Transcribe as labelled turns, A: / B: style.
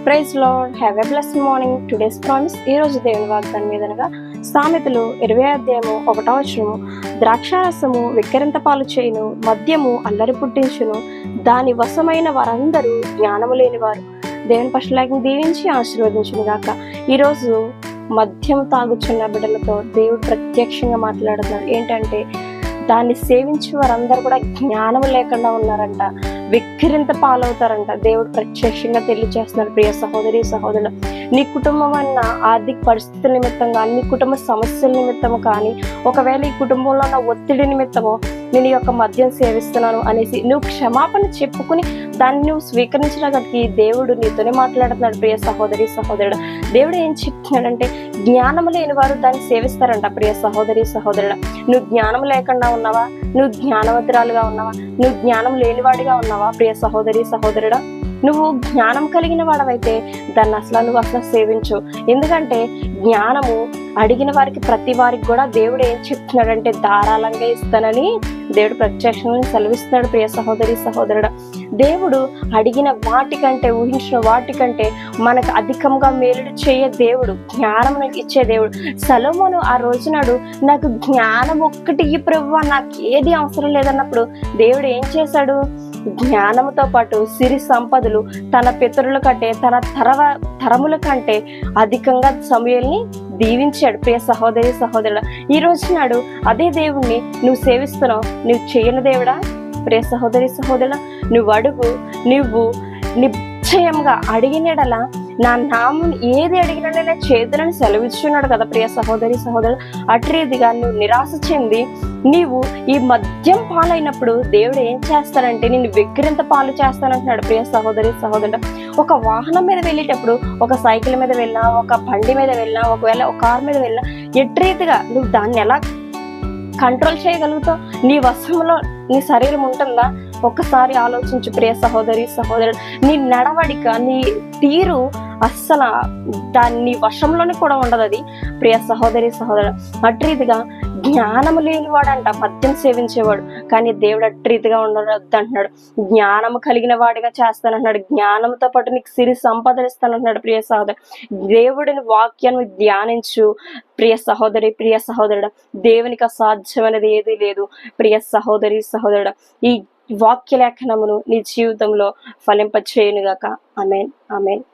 A: Praise Lord, have a blessed morning. Today's promise, ఈ రోజు దేవుని వాగ్దానం మీదనగా సామెతలు 20:1 ద్రాక్షారసము వెక్కిరింత పాలు చేయును, మద్యము అల్లరి పుట్టించును, దాని వశమైన వారందరూ జ్ఞానము లేనివారు. దేవుని పక్షులాగా దీవించి ఆశీర్వదించును గాక. ఈరోజు మద్యం తాగుచున్న బిడ్డలతో దేవుడు ప్రత్యక్షంగా మాట్లాడుతున్నాడు. ఏంటంటే దాన్ని సేవించి వారందరూ కూడా జ్ఞానం లేకుండా ఉన్నారంట, వెక్కిరింత పాలవుతారంట. దేవుడు ప్రత్యక్షంగా తెలియజేస్తున్నాడు. ప్రియ సహోదరి సహోదరుడు, నీ కుటుంబం అన్న ఆర్థిక పరిస్థితుల నిమిత్తం కానీ, నీ కుటుంబ సమస్యల నిమిత్తము కానీ, ఒకవేళ ఈ కుటుంబంలో ఉన్న ఒత్తిడి నిమిత్తము నేను ఈ యొక్క మద్యం సేవిస్తున్నాను అనేసి నువ్వు క్షమాపణ చెప్పుకుని దాన్ని నువ్వు స్వీకరించడానికి దేవుడు నీతోనే మాట్లాడుతున్నాడు. ప్రియ సహోదరి సహోదరుడు, దేవుడు ఏం చెప్తున్నాడంటే జ్ఞానం లేని వారు దాన్ని సేవిస్తారంట. ప్రియ సహోదరి సహోదరుడు, నువ్వు జ్ఞానం లేకుండా ఉన్నావా? నువ్వు జ్ఞానవంతురాలుగా ఉన్నావా? నువ్వు జ్ఞానం లేనివాడిగా ఉన్నావా? ప్రియ సహోదరి సహోదరుడా, నువ్వు జ్ఞానం కలిగిన వాడవైతే దాన్ని నువ్వు అసలు సేవించు. ఎందుకంటే జ్ఞానము అడిగిన వారికి, ప్రతి వారికి కూడా దేవుడు ఏం చెప్తున్నాడంటే ధారాళంగా ఇస్తానని దేవుడు ప్రత్యక్షంగా సెలవిస్తున్నాడు. ప్రియ సహోదరి సహోదరుడు, దేవుడు అడిగిన వాటికంటే, ఊహించిన వాటికంటే మనకు అధికంగా మేలుడు చేయే దేవుడు, జ్ఞానం ఇచ్చే దేవుడు. సొలొమోను ఆ రోజునాడు నాకు జ్ఞానం ఒక్కటి ఈ ప్రభువా, నాకు ఏది అవసరం లేదన్నప్పుడు దేవుడు ఏం చేశాడు? జ్ఞానముతో పాటు సిరి సంపదలు తన పితరుల కంటే, తన తరముల కంటే అధికంగా సమూయేలుని దీవించాడు. ప్రియ సహోదరి సహోదరుడు, ఈ రోజు నాడు అదే దేవుణ్ణి నువ్వు సేవిస్తున్నావు. నువ్వు చేయని దేవుడా? ప్రియ సహోదరి సహోదరుడు, నువ్వు అడుగు, నువ్వు నిశ్చయంగా అడిగినడలా నా నామం ఏది అడిగినా నేను చేతులను సెలవిస్తున్నాడు కదా. ప్రియ సహోదరి సహోదరుడు, అట్రీదిగా నువ్వు నిరాశ చెంది నీవు ఈ మద్యం పాలైనప్పుడు దేవుడు ఏం చేస్తానంటే నిన్ను వెక్కిరింత పాలు చేస్తానంటున్నాడు. ప్రియ సహోదరి సహోదరుడు, ఒక వాహనం మీద వెళ్ళేటప్పుడు, ఒక సైకిల్ మీద వెళ్ళినా, ఒక బండి మీద వెళ్ళినా, ఒకవేళ ఒక కారు మీద వెళ్ళినా, ఎట్రీతిగా నువ్వు దాన్ని ఎలా కంట్రోల్ చేయగలుగుతావు? నీ వశంలో నీ శరీరం ఉంటుందా? ఒక్కసారి ఆలోచించు ప్రియ సహోదరి సహోదరుడు. నీ నడవడిక, నీ తీరు అస్సలు దాన్ని వశంలోనే కూడా ఉండదు అది. ప్రియ సహోదరి సహోదరుడు, అట్రీతిగా జ్ఞానము లేనివాడంట మద్యం సేవించేవాడు. కానీ దేవుడు అట్రీతిగా ఉండవద్దు అంటున్నాడు. జ్ఞానము కలిగిన వాడిగా చేస్తానంటున్నాడు. జ్ఞానంతో పాటు నీకు సిరి సంపదలు ఇస్తానంటున్నాడు. ప్రియ సహోదరు, దేవుడిని వాక్యాన్ని ధ్యానించు ప్రియ సహోదరి ప్రియ సహోదరుడు. దేవునికి అసాధ్యమైనది ఏదీ లేదు. ప్రియ సహోదరి సహోదరుడు, ఈ వాక్య లేఖనమును నీ జీవితంలో ఫలింపచేయునుగాక. ఆమేన్ ఆమేన్.